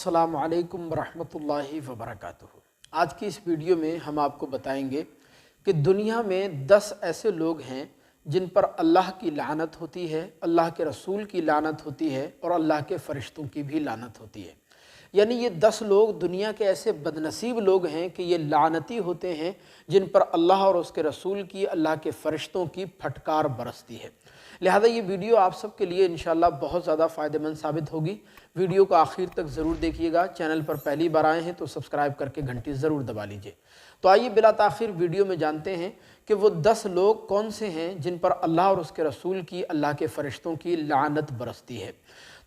अस्सलामु अलैकुम वरहमतुल्लाहि वबरकातुहू। आज की इस वीडियो में हम आपको बताएंगे कि दुनिया में 10 ऐसे लोग हैं जिन पर अल्लाह की लानत होती है, अल्लाह के रसूल की लानत होती है और अल्लाह के फ़रिश्तों की भी लानत होती है। यानी ये 10 लोग दुनिया के ऐसे बदनसीब लोग हैं कि ये लानती होते हैं जिन पर अल्लाह और उसके रसूल की, अल्लाह के फ़रिश्तों की फटकार बरसती है। लिहाजा ये वीडियो आप सब के लिए इंशाअल्लाह बहुत ज़्यादा फ़ायदेमंद साबित होगी। वीडियो को आखिर तक ज़रूर देखिएगा। चैनल पर पहली बार आए हैं तो सब्सक्राइब करके घंटी ज़रूर दबा लीजिए। तो आइए बिला ताख़िर वीडियो में जानते हैं कि वो 10 लोग कौन से हैं जिन पर अल्लाह और उसके रसूल की, अल्लाह के फ़रिश्तों की लानत बरसती है।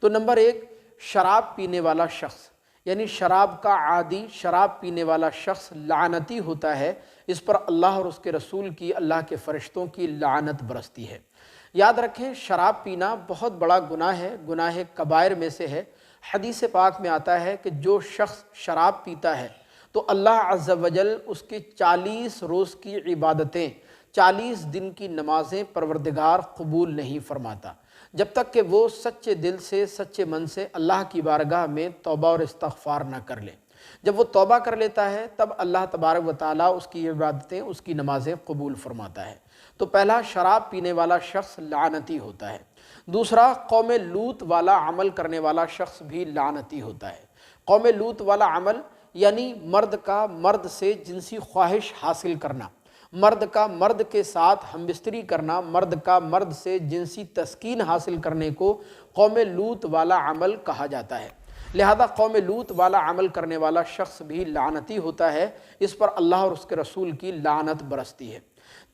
तो नंबर 1, शराब पीने वाला शख्स, यानी शराब का आदी, शराब पीने वाला शख्स लानती होता है। इस पर अल्लाह और उसके रसूल की, अल्लाह के फ़रिश्तों की लानत बरसती है। याद रखें, शराब पीना बहुत बड़ा गुनाह है, गुनाह कबायर में से है। हदीस पाक में आता है कि जो शख्स शराब पीता है तो अल्लाह अज़्ज़ वजल उसके 40 रोज़ की इबादतें, 40 दिन की नमाज़ें परवरदिगार कबूल नहीं फरमाता, जब तक कि वो सच्चे दिल से, सच्चे मन से अल्लाह की बारगाह में तौबा और इस्तग़फ़ार ना कर ले। जब वो तौबा कर लेता है तब अल्लाह तबारक व तआला उसकी इबादतें, उसकी नमाज़ें कबूल फरमाता है। तो पहला, शराब पीने वाला शख्स लानती होता है। दूसरा, कौम लूत वाला अमल करने वाला शख्स भी लानती होता है। कौम लूत वाला अमल यानी मर्द का मर्द से जिनसी ख्वाहिश हासिल करना, मर्द का मर्द के साथ हमबिस्तरी करना, मर्द का मर्द से जिनसी तस्कीन हासिल करने को कौम लूत वाला अमल कहा जाता है। लिहाजा कौम लूत वाला अमल करने वाला शख्स भी लानती होता है। इस पर अल्लाह और उसके रसूल की लानत बरसती है।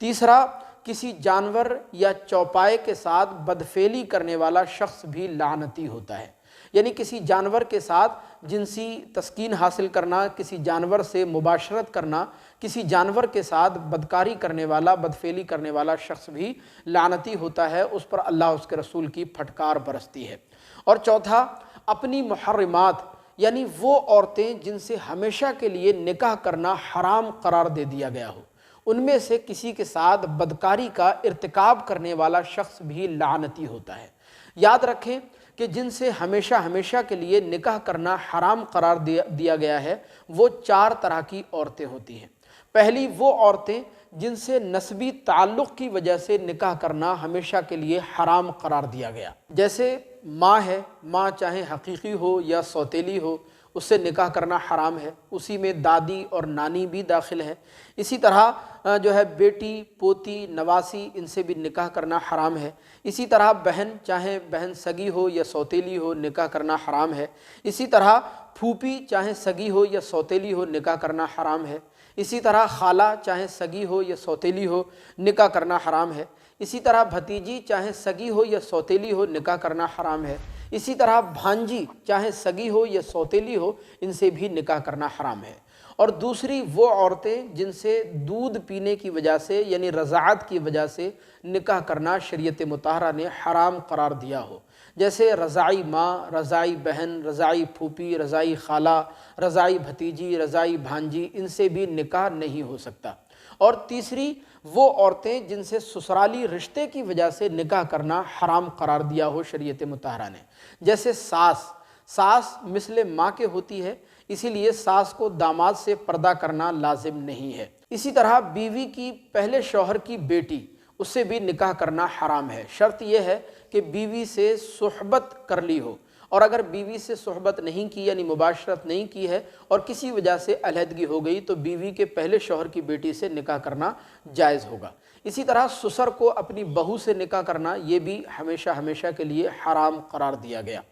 तीसरा, किसी जानवर या चौपाए के साथ बदफेली करने वाला शख्स भी लानती होता है। यानी किसी जानवर के साथ जिनसी तस्कीन हासिल करना, किसी जानवर से मुबाशरत करना, किसी जानवर के साथ बदकारी करने वाला, बदफेली करने वाला शख्स भी लानती होता है। उस पर अल्लाह उसके रसूल की फटकार बरसती है। और चौथा, अपनी मुहर्रिमात यानी वो औरतें जिनसे हमेशा के लिए निकाह करना हराम करार दे दिया गया हो, उनमें से किसी के साथ बदकारी का इर्तिकाब करने वाला शख्स भी लानती होता है। याद रखें कि जिनसे हमेशा हमेशा के लिए निकाह करना हराम करार दिया गया है वो 4 तरह की औरतें होती हैं। पहली, वो औरतें जिनसे नस्बी ताल्लुक़ की वजह से निकाह करना हमेशा के लिए हराम करार दिया गया। जैसे माँ है, माँ चाहे हकीकी हो या सौतेली हो, उससे निकाह करना हराम है। उसी में दादी और नानी भी दाखिल है। इसी तरह जो है बेटी, पोती, नवासी, इनसे भी निकाह करना हराम है। इसी तरह बहन, चाहे बहन सगी हो या सौतेली हो, निकाह करना हराम है। इसी तरह फूफी, चाहे सगी हो या सौतेली हो, निकाह करना हराम है। इसी तरह खाला, चाहे सगी हो या सौतेली हो, निकाह करना हराम है। इसी तरह भतीजी, चाहे सगी हो या सौतेली हो, निकाह करना हराम है। इसी तरह भांजी, चाहे सगी हो या सौतेली हो, इनसे भी निकाह करना हराम है। और दूसरी, वो औरतें जिनसे दूध पीने की वजह से यानी रज़ाअत की वजह से निकाह करना शरीयत मुताहरा ने हराम करार दिया हो। जैसे रज़ाई माँ, रज़ाई बहन, रज़ाई फूफी, रज़ाई खाला, रज़ाई भतीजी, रज़ाई भांजी, इनसे भी निकाह नहीं हो सकता। और तीसरी, वो औरतें जिनसे ससुराली रिश्ते की वजह से निकाह करना हराम करार दिया हो शरीयत मुताहरा ने। जैसे सास, सास मिसले माँ के होती है, इसीलिए सास को दामाद से पर्दा करना लाजिम नहीं है। इसी तरह बीवी की पहले शौहर की बेटी, उससे भी निकाह करना हराम है। शर्त यह है कि बीवी से सुहबत कर ली हो, और अगर बीवी से सुहबत नहीं की यानी मुबाशरत नहीं की है और किसी वजह से अलहदगी हो गई तो बीवी के पहले शौहर की बेटी से निकाह करना जायज़ होगा। इसी तरह ससुर को अपनी बहू से निकाह करना ये भी हमेशा हमेशा के लिए हराम करार दिया गया।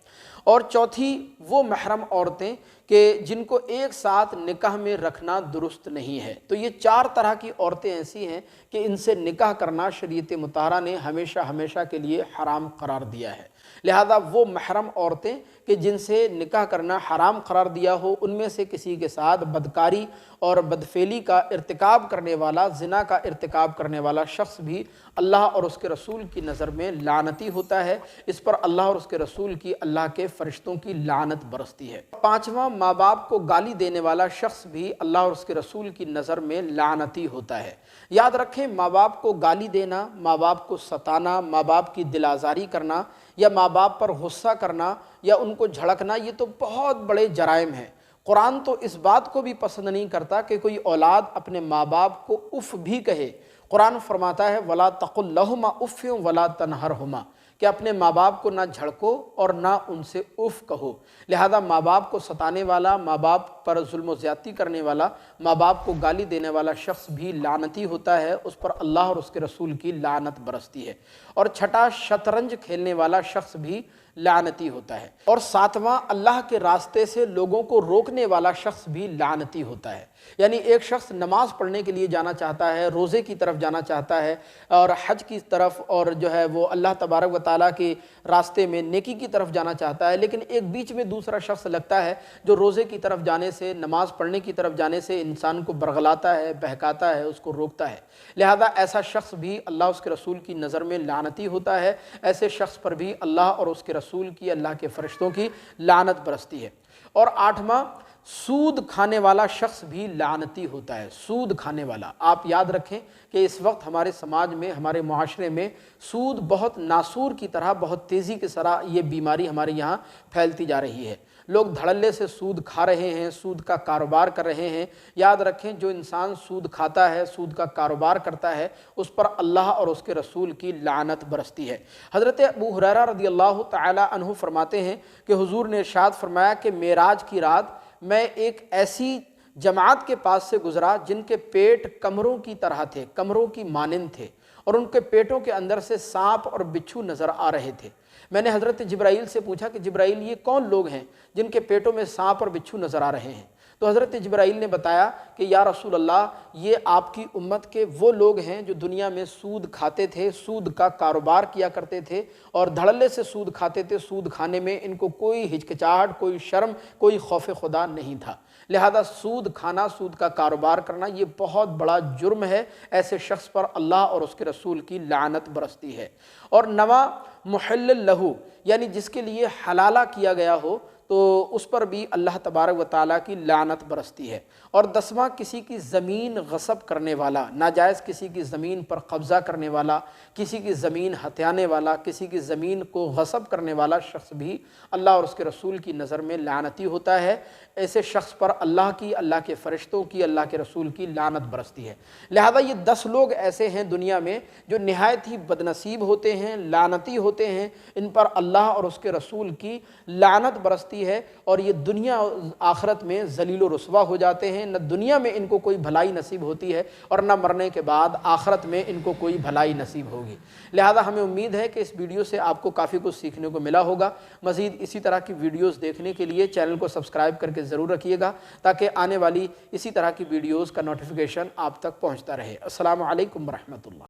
और चौथी, वो महरम औरतें कि जिनको एक साथ निकाह में रखना दुरुस्त नहीं है। तो ये 4 तरह की औरतें ऐसी हैं कि इनसे निकाह करना शरीयत मुताहरा ने हमेशा हमेशा के लिए हराम करार दिया है। लिहाजा वो महरम औरतें कि जिनसे निकाह करना हराम करार दिया हो, उनमें से किसी के साथ बदकारी और बदफेली का इर्तिकाब करने वाला, ज़िना का इर्तिकाब करने वाला शख्स भी अल्लाह और उसके रसूल की नज़र में लानती होता है। इस पर अल्लाह और उसके रसूल की, अल्लाह के फ़रिश्तों की लानत बरसती है। पाँचवां, माँ बाप को गाली देने वाला शख्स भी अल्लाह और उसके रसूल की नज़र में लानती होता है। याद रखें, माँ बाप को गाली देना, माँ बाप को सताना, माँ बाप की दिल आज़ारी करना, یا ماں باپ پر غصہ کرنا یا ان کو جھڑکنا، یہ تو بہت بڑے جرائم ہیں۔ قرآن تو اس بات کو بھی پسند نہیں کرتا کہ کوئی اولاد اپنے ماں باپ کو اف بھی کہے۔ قرآن فرماتا ہے وَلَا تَقُل لَهُمَا اُفٍّ وَلَا تَنْهَرْهُمَا، کہ اپنے ماں باپ کو نہ جھڑکو اور نہ ان سے اف کہو۔ لہذا ماں باپ کو ستانے والا، ماں باپ پر ظلم و زیادتی کرنے والا، ماں باپ کو گالی دینے والا شخص بھی لعنتی ہوتا ہے، اس پر اللہ اور اس کے رسول کی لعنت برستی ہے۔ اور چھٹا، شطرنج کھیلنے والا شخص بھی لعنتی ہوتا ہے۔ اور ساتواں، اللہ کے راستے سے لوگوں کو روکنے والا شخص بھی لعنتی ہوتا ہے۔ یعنی ایک شخص نماز پڑھنے کے لیے جانا چاہتا ہے، روزے کی طرف جانا چاہتا ہے اور حج کی طرف، اور جو ہے وہ اللہ تبارک و تعالیٰ کے راستے میں نیکی کی طرف جانا چاہتا ہے، لیکن ایک بیچ میں دوسرا شخص لگتا ہے جو روزے کی طرف جانے سے، نماز پڑھنے کی طرف جانے سے انسان کو برغلاتا ہے، بہکاتا ہے، اس کو روکتا ہے۔ لہذا ایسا شخص بھی اللہ اس کے رسول کی نظر میں لعنتی ہوتا ہے۔ ایسے شخص پر بھی اللہ اور اس کے رسول کی، اللہ کے فرشتوں کی لعنت برستی ہے۔ اور آٹھواں، سود کھانے والا شخص بھی لعنتی ہوتا ہے۔ سود کھانے والا، آپ یاد رکھیں کہ اس وقت ہمارے سماج میں، ہمارے معاشرے میں سود بہت ناسور کی طرح، بہت تیزی کے ساتھ یہ بیماری ہمارے یہاں پھیلتی جا رہی ہے۔ لوگ دھڑلے سے سود کھا رہے ہیں، سود کا کاروبار کر رہے ہیں۔ یاد رکھیں، جو انسان سود کھاتا ہے، سود کا کاروبار کرتا ہے، اس پر اللہ اور اس کے رسول کی لعنت برستی ہے۔ حضرت ابو ہریرہ رضی اللہ تعالی عنہ فرماتے ہیں کہ حضور نے ارشاد فرمایا کہ معراج کی رات میں ایک ایسی جماعت کے پاس سے گزرا جن کے پیٹ کمروں کی طرح تھے، کمروں کی مانند تھے، اور ان کے پیٹوں کے اندر سے سانپ اور بچھو نظر آ رہے تھے۔ میں نے حضرت جبرائیل سے پوچھا کہ جبرائیل، یہ کون لوگ ہیں جن کے پیٹوں میں سانپ اور بچھو نظر آ رہے ہیں؟ تو حضرت جبرائیل نے بتایا کہ یا رسول اللہ، یہ آپ کی امت کے وہ لوگ ہیں جو دنیا میں سود کھاتے تھے، سود کا کاروبار کیا کرتے تھے اور دھڑلے سے سود کھاتے تھے۔ سود کھانے میں ان کو کوئی ہچکچاہٹ، کوئی شرم، کوئی خوف خدا نہیں تھا۔ لہذا سود کھانا، سود کا کاروبار کرنا، یہ بہت بڑا جرم ہے۔ ایسے شخص پر اللہ اور اس کے رسول کی لعنت برستی ہے۔ اور نواں، محل لہو، یعنی جس کے لیے حلالہ کیا گیا ہو تو اس پر بھی اللہ تبارک و تعالیٰ کی لعنت برستی ہے۔ اور دسواں، کسی کی زمین غصب کرنے والا، ناجائز کسی کی زمین پر قبضہ کرنے والا، کسی کی زمین ہتھیانے والا، کسی کی زمین کو غصب کرنے والا شخص بھی اللہ اور اس کے رسول کی نظر میں لعنتی ہوتا ہے۔ ایسے شخص پر اللہ کی، اللہ کے فرشتوں کی، اللہ کے رسول کی لعنت برستی ہے۔ لہذا یہ 10 لوگ ایسے ہیں دنیا میں جو نہایت ہی بدنصیب ہوتے ہیں، لعنتی ہوتے ہیں، ان پر اللہ اور اس کے رسول کی لعنت برستی ہے، اور یہ دنیا آخرت میں ذلیل و رسوا ہو جاتے ہیں۔ نہ دنیا میں ان کو کوئی بھلائی نصیب ہوتی ہے اور نہ مرنے کے بعد آخرت میں ان کو کوئی بھلائی نصیب ہوگی۔ لہذا ہمیں امید ہے کہ اس ویڈیو سے آپ کو کافی کچھ سیکھنے کو ملا ہوگا۔ مزید اسی طرح کی ویڈیوز دیکھنے کے لیے چینل کو سبسکرائب کر کے ضرور رکھیے گا تاکہ آنے والی اسی طرح کی ویڈیوز کا نوٹیفیکیشن آپ تک پہنچتا رہے۔ السلام علیکم ورحمۃ اللہ۔